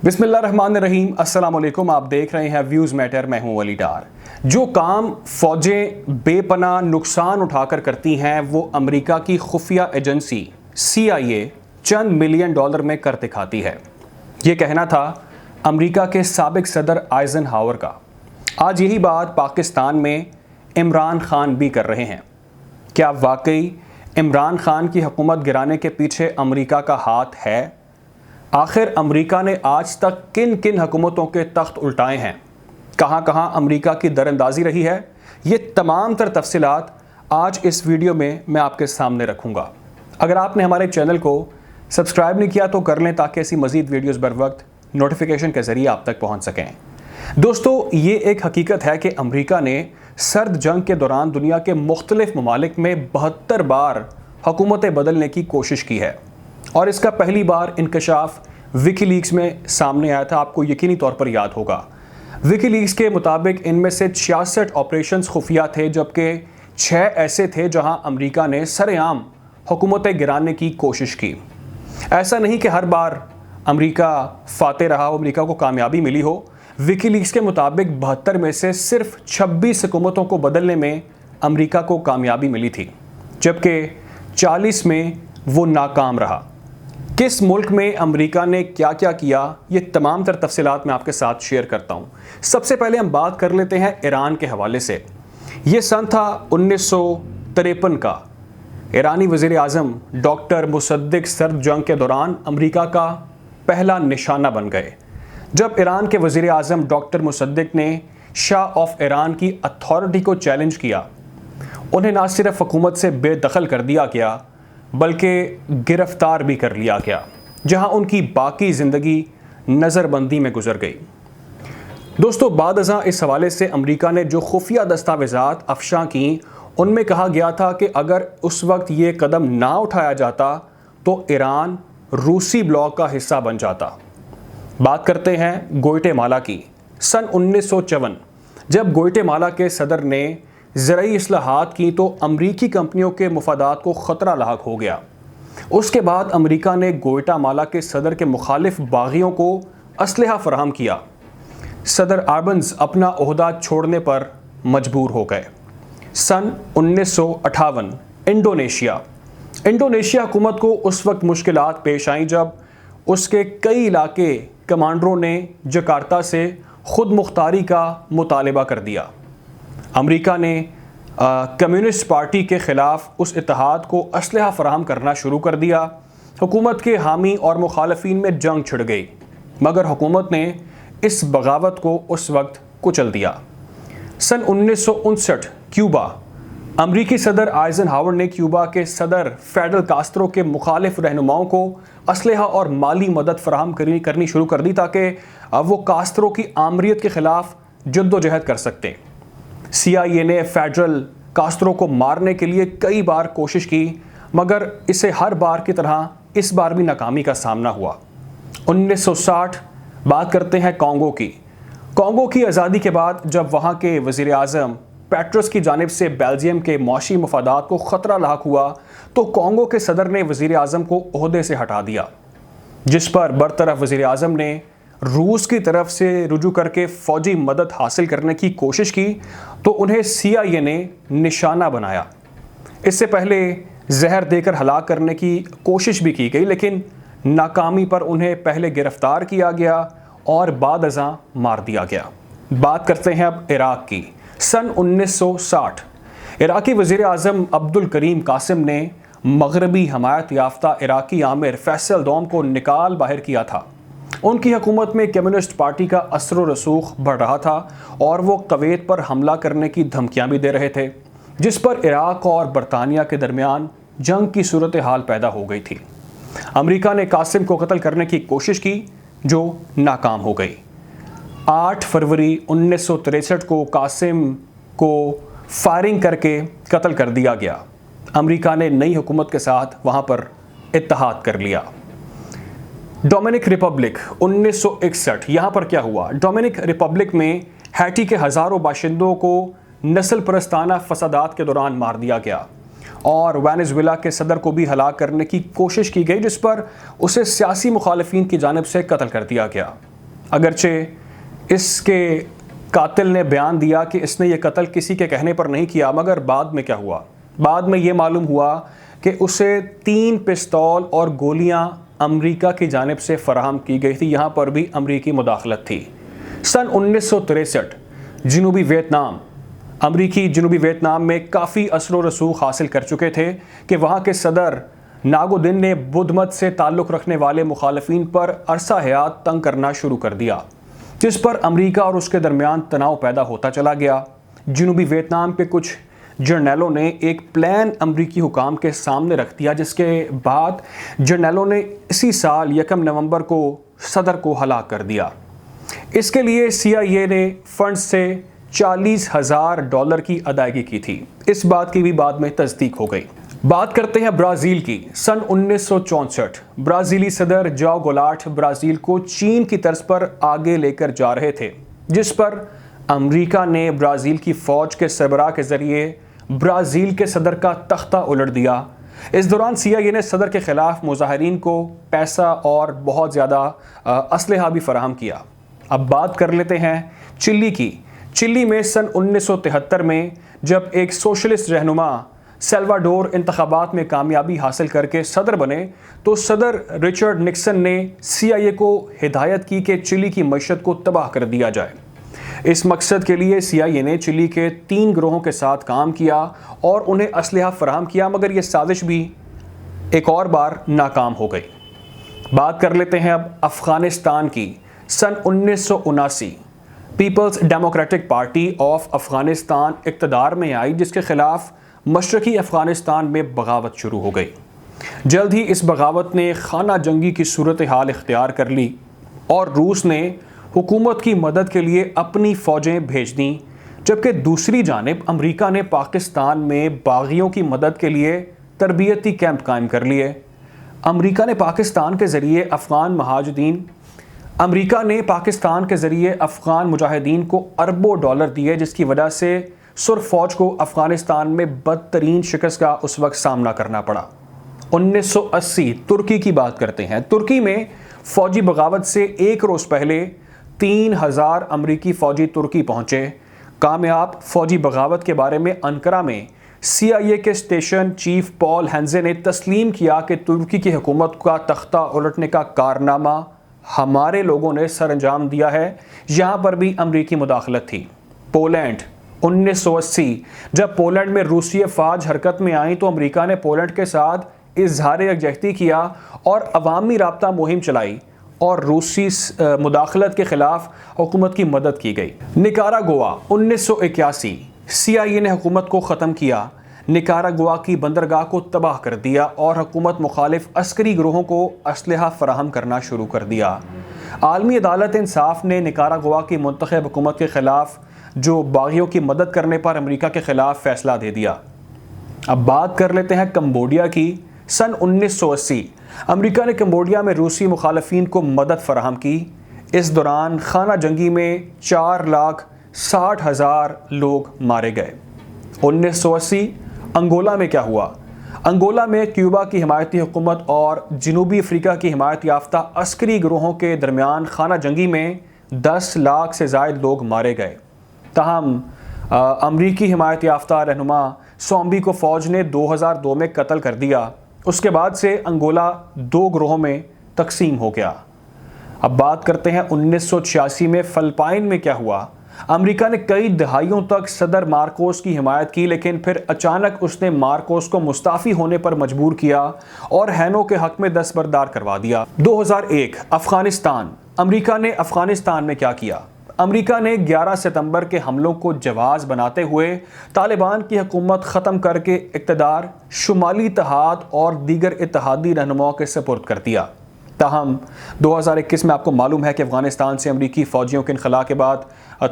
بسم اللہ الرحمن الرحیم، السلام علیکم۔ آپ دیکھ رہے ہیں ویوز میٹر، میں ہوں ولی ڈار۔ جو کام فوجیں بے پناہ نقصان اٹھا کر کرتی ہیں وہ امریکہ کی خفیہ ایجنسی CIA چند ملین ڈالر میں کر دکھاتی ہے۔ یہ کہنا تھا امریکہ کے سابق صدر آئزن ہاور کا۔ آج یہی بات پاکستان میں عمران خان بھی کر رہے ہیں۔ کیا واقعی عمران خان کی حکومت گرانے کے پیچھے امریکہ کا ہاتھ ہے؟ آخر امریکہ نے آج تک کن کن حکومتوں کے تخت الٹائے ہیں؟ کہاں کہاں امریکہ کی دراندازی رہی ہے؟ یہ تمام تر تفصیلات آج اس ویڈیو میں آپ کے سامنے رکھوں گا۔ اگر آپ نے ہمارے چینل کو سبسکرائب نہیں کیا تو کر لیں تاکہ ایسی مزید ویڈیوز بر وقت نوٹیفیکیشن کے ذریعے آپ تک پہنچ سکیں۔ دوستو، یہ ایک حقیقت ہے کہ امریکہ نے سرد جنگ کے دوران دنیا کے مختلف ممالک میں 72 بار حکومتیں بدلنے کی کوشش کی ہے، اور اس کا پہلی بار انکشاف وکی لیکس میں سامنے آیا تھا۔ آپ کو یقینی طور پر یاد ہوگا، وکی لیکس کے مطابق ان میں سے 66 آپریشنز خفیہ تھے، جبکہ 6 ایسے تھے جہاں امریکہ نے سر عام حکومتیں گرانے کی کوشش کی۔ ایسا نہیں کہ ہر بار امریکہ فاتح رہا ہو، امریکہ کو کامیابی ملی ہو۔ وکی لیکس کے مطابق 72 میں سے صرف 26 حکومتوں کو بدلنے میں امریکہ کو کامیابی ملی تھی، جبکہ 40 میں وہ ناکام رہا۔ کس ملک میں امریکہ نے کیا کیا، یہ تمام تر تفصیلات میں آپ کے ساتھ شیئر کرتا ہوں۔ سب سے پہلے ہم بات کر لیتے ہیں ایران کے حوالے سے۔ یہ سن تھا 1953 کا۔ ایرانی وزیر اعظم ڈاکٹر مصدق سرد جنگ کے دوران امریکہ کا پہلا نشانہ بن گئے۔ جب ایران کے وزیر اعظم ڈاکٹر مصدق نے شاہ آف ایران کی اتھارٹی کو چیلنج کیا، انہیں نہ صرف حکومت سے بے دخل کر دیا گیا بلکہ گرفتار بھی کر لیا گیا، جہاں ان کی باقی زندگی نظر بندی میں گزر گئی۔ دوستو، بعد ازاں اس حوالے سے امریکہ نے جو خفیہ دستاویزات افشاں کیں، ان میں کہا گیا تھا کہ اگر اس وقت یہ قدم نہ اٹھایا جاتا تو ایران روسی بلاک کا حصہ بن جاتا۔ بات کرتے ہیں گوئٹے مالا کی۔ سن 1954 جب گوئٹے مالا کے صدر نے زرعی اصلاحات کی تو امریکی کمپنیوں کے مفادات کو خطرہ لاحق ہو گیا۔ اس کے بعد امریکہ نے گوئٹا مالا کے صدر کے مخالف باغیوں کو اسلحہ فراہم کیا۔ صدر آربنز اپنا عہدہ چھوڑنے پر مجبور ہو گئے۔ سن 1958 انڈونیشیا حکومت کو اس وقت مشکلات پیش آئیں جب اس کے کئی علاقے کمانڈروں نے جکارتا سے خود مختاری کا مطالبہ کر دیا۔ امریکہ نے کمیونسٹ پارٹی کے خلاف اس اتحاد کو اسلحہ فراہم کرنا شروع کر دیا۔ حکومت کے حامی اور مخالفین میں جنگ چھڑ گئی، مگر حکومت نے اس بغاوت کو اس وقت کچل دیا۔ سن 1959 کیوبا۔ امریکی صدر آئزن ہاور نے کیوبا کے صدر فیڈل کاسترو کے مخالف رہنماؤں کو اسلحہ اور مالی مدد فراہم کرنی شروع کر دی تاکہ وہ کاسترو کی آمریت کے خلاف جد و جہد کر سکتے۔ CIA نے فیڈرل کاسترو کو مارنے کے لیے کئی بار کوشش کی، مگر اسے ہر بار کی طرح اس بار بھی ناکامی کا سامنا ہوا۔ 1960 بات کرتے ہیں کانگو کی۔ کانگو کی آزادی کے بعد جب وہاں کے وزیر اعظم پیٹرس کی جانب سے بیلجیم کے معاشی مفادات کو خطرہ لاحق ہوا تو کانگو کے صدر نے وزیر اعظم کو عہدے سے ہٹا دیا، جس پر برطرف وزیر اعظم نے روس کی طرف سے رجوع کر کے فوجی مدد حاصل کرنے کی کوشش کی تو انہیں CIA نے نشانہ بنایا۔ اس سے پہلے زہر دے کر ہلاک کرنے کی کوشش بھی کی گئی، لیکن ناکامی پر انہیں پہلے گرفتار کیا گیا اور بعد ازاں مار دیا گیا۔ بات کرتے ہیں اب عراق کی۔ سن 1960 عراقی وزیر اعظم عبدالکریم قاسم نے مغربی حمایت یافتہ عراقی آمر فیصل دوم کو نکال باہر کیا تھا۔ ان کی حکومت میں کمیونسٹ پارٹی کا اثر و رسوخ بڑھ رہا تھا اور وہ کویت پر حملہ کرنے کی دھمکیاں بھی دے رہے تھے، جس پر عراق اور برطانیہ کے درمیان جنگ کی صورتحال پیدا ہو گئی تھی۔ امریکہ نے قاسم کو قتل کرنے کی کوشش کی جو ناکام ہو گئی۔ 8 فروری 1963 کو قاسم کو فائرنگ کر کے قتل کر دیا گیا۔ امریکہ نے نئی حکومت کے ساتھ وہاں پر اتحاد کر لیا۔ Dominic republic 1961۔ یہاں پر کیا ہوا؟ ڈومینک ریپبلک میں ہیٹی کے ہزاروں باشندوں کو نسل پرستانہ فسادات کے دوران مار دیا گیا اور وینزویلا کے صدر کو بھی ہلاک کرنے کی کوشش کی گئی، جس پر اسے سیاسی مخالفین کی جانب سے قتل کر دیا گیا۔ اگرچہ اس کے قاتل نے بیان دیا کہ اس نے یہ قتل کسی کے کہنے پر نہیں کیا، مگر بعد میں کیا ہوا؟ بعد میں یہ معلوم ہوا کہ اسے 3 پستول اور گولیاں امریکہ کی جانب سے فراہم کی گئی تھی۔ یہاں پر بھی امریکی مداخلت تھی۔ سن 1963 جنوبی ویتنام، امریکی جنوبی ویتنام میں کافی اثر و رسوخ حاصل کر چکے تھے کہ وہاں کے صدر ناگو دن نے بدھ مت سے تعلق رکھنے والے مخالفین پر عرصہ حیات تنگ کرنا شروع کر دیا، جس پر امریکہ اور اس کے درمیان تناؤ پیدا ہوتا چلا گیا۔ جنوبی ویتنام کے کچھ جرنیلوں نے ایک پلان امریکی حکام کے سامنے رکھ دیا، جس کے بعد جرنیلوں نے اسی سال 1 نومبر کو صدر کو ہلاک کر دیا۔ اس کے لیے CIA نے فنڈ سے $40,000 کی ادائیگی کی تھی۔ اس بات کی بھی بعد میں تصدیق ہو گئی۔ بات کرتے ہیں برازیل کی۔ سن 1964 برازیلی صدر جاؤ گولاٹ برازیل کو چین کی طرز پر آگے لے کر جا رہے تھے، جس پر امریکہ نے برازیل کی فوج کے سربراہ کے ذریعے برازیل کے صدر کا تختہ الٹ دیا۔ اس دوران CIA نے صدر کے خلاف مظاہرین کو پیسہ اور بہت زیادہ اسلحہ بھی فراہم کیا۔ اب بات کر لیتے ہیں چلی کی۔ چلی میں سن 1973 میں جب ایک سوشلسٹ رہنما سیلواڈور انتخابات میں کامیابی حاصل کر کے صدر بنے تو صدر رچرڈ نکسن نے CIA کو ہدایت کی کہ چلی کی معیشت کو تباہ کر دیا جائے۔ اس مقصد کے لیے CIA نے چلی کے 3 گروہوں کے ساتھ کام کیا اور انہیں اسلحہ فراہم کیا، مگر یہ سازش بھی ایک اور بار ناکام ہو گئی۔ بات کر لیتے ہیں اب افغانستان کی۔ سن 1979 people's democratic party of Afghanistan اقتدار میں آئی، جس کے خلاف مشرقی افغانستان میں بغاوت شروع ہو گئی۔ جلد ہی اس بغاوت نے خانہ جنگی کی صورتحال اختیار کر لی اور روس نے حکومت کی مدد کے لیے اپنی فوجیں بھیج دیں، جبکہ دوسری جانب امریکہ نے پاکستان میں باغیوں کی مدد کے لیے تربیتی کیمپ قائم کر لیے۔ امریکہ نے پاکستان کے ذریعے افغان مجاہدین کو اربوں ڈالر دیے، جس کی وجہ سے سر فوج کو افغانستان میں بدترین شکست کا اس وقت سامنا کرنا پڑا۔ 1980 ترکی کی بات کرتے ہیں۔ ترکی میں فوجی بغاوت سے 1 روز پہلے 3000 امریکی فوجی ترکی پہنچے۔ کامیاب فوجی بغاوت کے بارے میں انقرہ میں CIA کے اسٹیشن چیف پال ہینزے نے تسلیم کیا کہ ترکی کی حکومت کا تختہ الٹنے کا کارنامہ ہمارے لوگوں نے سر انجام دیا ہے۔ یہاں پر بھی امریکی مداخلت تھی۔ پولینڈ 1980 جب پولینڈ میں روسی افواج حرکت میں آئیں تو امریکہ نے پولینڈ کے ساتھ اظہار یکجہتی کیا اور عوامی رابطہ مہم چلائی اور روسی مداخلت کے خلاف حکومت کی مدد کی گئی۔ نکاراگوا 1981 CIA نے حکومت کو ختم کیا، نکاراگوا کی بندرگاہ کو تباہ کر دیا اور حکومت مخالف عسکری گروہوں کو اسلحہ فراہم کرنا شروع کر دیا۔ عالمی عدالت انصاف نے نکاراگوا کی منتخب حکومت کے خلاف جو باغیوں کی مدد کرنے پر امریکہ کے خلاف فیصلہ دے دیا۔ اب بات کر لیتے ہیں کمبوڈیا کی۔ سن 1980 امریکہ نے کمبوڈیا میں روسی مخالفین کو مدد فراہم کی۔ اس دوران خانہ جنگی میں 4,60,000 لوگ مارے گئے۔ 1980 انگولا میں کیا ہوا؟ انگولا میں کیوبا کی حمایتی حکومت اور جنوبی افریقہ کی حمایت یافتہ عسکری گروہوں کے درمیان خانہ جنگی میں 10 لاکھ سے زائد لوگ مارے گئے۔ تاہم امریکی حمایت یافتہ رہنما سومبی کو فوج نے 2002 میں قتل کر دیا۔ اس کے بعد سے انگولا 2 گروہوں میں تقسیم ہو گیا۔ اب بات کرتے ہیں 1986 میں فلپائن میں کیا ہوا؟ امریکہ نے کئی دہائیوں تک صدر مارکوس کی حمایت کی، لیکن پھر اچانک اس نے مارکوس کو مستعفی ہونے پر مجبور کیا اور ہینو کے حق میں دستبردار کروا دیا۔ 2001 افغانستان۔ امریکہ نے افغانستان میں کیا کیا؟ امریکہ نے 11 ستمبر کے حملوں کو جواز بناتے ہوئے طالبان کی حکومت ختم کر کے اقتدار شمالی اتحاد اور دیگر اتحادی رہنماؤں کے سپرد کر دیا۔ تاہم 2021 میں آپ کو معلوم ہے کہ افغانستان سے امریکی فوجیوں کے انخلاء کے بعد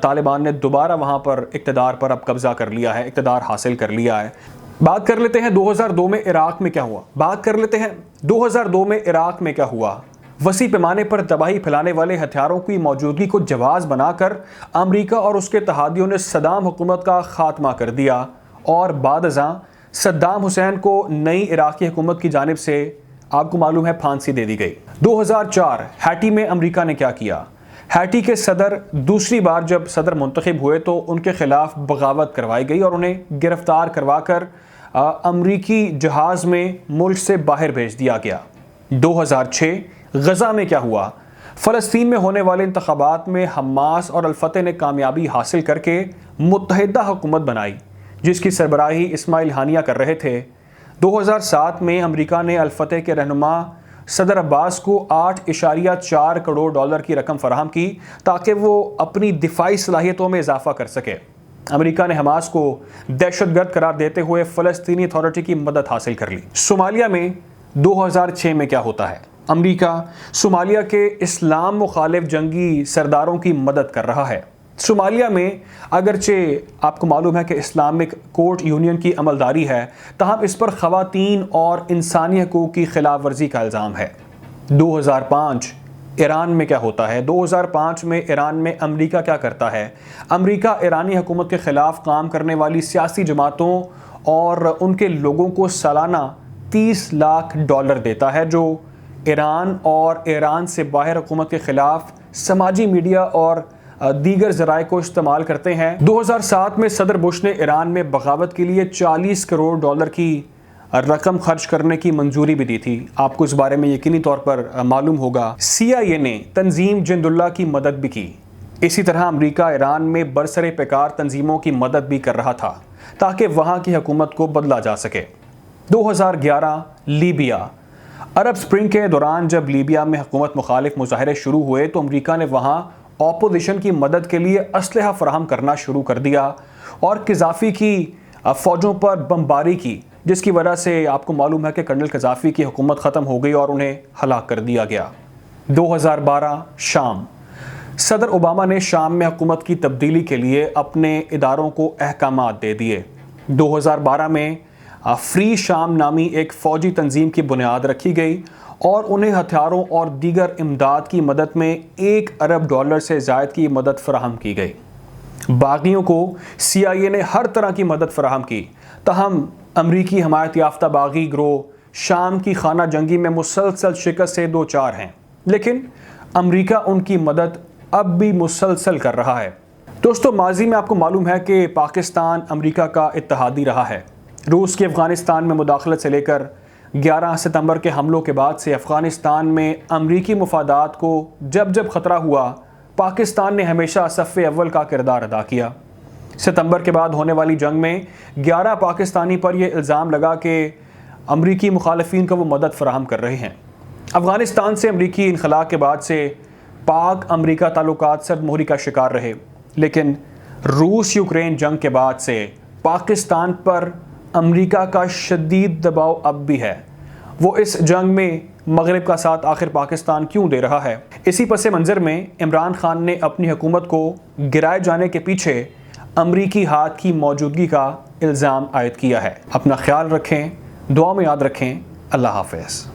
طالبان نے دوبارہ وہاں پر اقتدار پر اب قبضہ کر لیا ہے، اقتدار حاصل کر لیا ہے۔ بات کر لیتے ہیں 2002 میں عراق میں کیا ہوا؟ وسیع پیمانے پر تباہی پھیلانے والے ہتھیاروں کی موجودگی کو جواز بنا کر امریکہ اور اس کے اتحادیوں نے صدام حکومت کا خاتمہ کر دیا اور بعد ازاں صدام حسین کو نئی عراقی حکومت کی جانب سے آپ کو معلوم ہے پھانسی دے دی گئی۔ 2004 ہیٹی میں امریکہ نے کیا کیا؟ ہیٹی کے صدر دوسری بار جب صدر منتخب ہوئے تو ان کے خلاف بغاوت کروائی گئی اور انہیں گرفتار کروا کر امریکی جہاز میں ملک سے باہر بھیج دیا گیا۔ 2006 غزہ میں کیا ہوا؟ فلسطین میں ہونے والے انتخابات میں حماس اور الفتح نے کامیابی حاصل کر کے متحدہ حکومت بنائی جس کی سربراہی اسماعیل ہانیہ کر رہے تھے۔ 2007 میں امریکہ نے الفتح کے رہنما صدر عباس کو $8.4 کروڑ کی رقم فراہم کی تاکہ وہ اپنی دفاعی صلاحیتوں میں اضافہ کر سکے۔ امریکہ نے حماس کو دہشت گرد قرار دیتے ہوئے فلسطینی اتھارٹی کی مدد حاصل کر لی۔ صومالیہ میں 2006 میں کیا ہوتا ہے؟ امریکہ صومالیہ کے اسلام مخالف جنگی سرداروں کی مدد کر رہا ہے۔ صومالیہ میں اگرچہ آپ کو معلوم ہے کہ اسلامک کورٹ یونین کی عملداری ہے، تاہم اس پر خواتین اور انسانی حقوق کی خلاف ورزی کا الزام ہے۔ 2005 ایران میں کیا ہوتا ہے؟ 2005 میں ایران میں امریکہ کیا کرتا ہے؟ امریکہ ایرانی حکومت کے خلاف کام کرنے والی سیاسی جماعتوں اور ان کے لوگوں کو سالانہ $30 لاکھ دیتا ہے جو ایران اور ایران سے باہر حکومت کے خلاف سماجی میڈیا اور دیگر ذرائع کو استعمال کرتے ہیں۔ 2007 میں صدر بش نے ایران میں بغاوت کے لیے $40 کروڑ کی رقم خرچ کرنے کی منظوری بھی دی تھی۔ آپ کو اس بارے میں یقینی طور پر معلوم ہوگا۔ CIA نے تنظیم جند اللہ کی مدد بھی کی۔ اسی طرح امریکہ ایران میں برسر پیکار تنظیموں کی مدد بھی کر رہا تھا تاکہ وہاں کی حکومت کو بدلا جا سکے۔ 2011 لیبیا۔ عرب سپرنگ کے دوران جب لیبیا میں حکومت مخالف مظاہرے شروع ہوئے تو امریکہ نے وہاں اپوزیشن کی مدد کے لیے اسلحہ فراہم کرنا شروع کر دیا اور قذافی کی فوجوں پر بمباری کی، جس کی وجہ سے آپ کو معلوم ہے کہ کرنل قذافی کی حکومت ختم ہو گئی اور انہیں ہلاک کر دیا گیا۔ 2012 شام۔ صدر اوباما نے شام میں حکومت کی تبدیلی کے لیے اپنے اداروں کو احکامات دے دیے۔ 2012 میں فری شام نامی ایک فوجی تنظیم کی بنیاد رکھی گئی اور انہیں ہتھیاروں اور دیگر امداد کی مدد میں $1 ارب سے زائد کی مدد فراہم کی گئی۔ باغیوں کو CIA نے ہر طرح کی مدد فراہم کی، تاہم امریکی حمایت یافتہ باغی گروہ شام کی خانہ جنگی میں مسلسل شکست سے دوچار ہیں، لیکن امریکہ ان کی مدد اب بھی مسلسل کر رہا ہے۔ دوستو، ماضی میں آپ کو معلوم ہے کہ پاکستان امریکہ کا اتحادی رہا ہے۔ روس کی افغانستان میں مداخلت سے لے کر 11 ستمبر کے حملوں کے بعد سے افغانستان میں امریکی مفادات کو جب جب خطرہ ہوا، پاکستان نے ہمیشہ صف اول کا کردار ادا کیا۔ ستمبر کے بعد ہونے والی جنگ میں 11 پاکستانی پر یہ الزام لگا کہ امریکی مخالفین کو وہ مدد فراہم کر رہے ہیں۔ افغانستان سے امریکی انخلاء کے بعد سے پاک امریکہ تعلقات سرد مہری کا شکار رہے، لیکن روس یوکرین جنگ کے بعد سے پاکستان پر امریکہ کا شدید دباؤ اب بھی ہے۔ وہ اس جنگ میں مغرب کا ساتھ آخر پاکستان کیوں دے رہا ہے؟ اسی پس منظر میں عمران خان نے اپنی حکومت کو گرائے جانے کے پیچھے امریکی ہاتھ کی موجودگی کا الزام عائد کیا ہے۔ اپنا خیال رکھیں، دعا میں یاد رکھیں۔ اللہ حافظ۔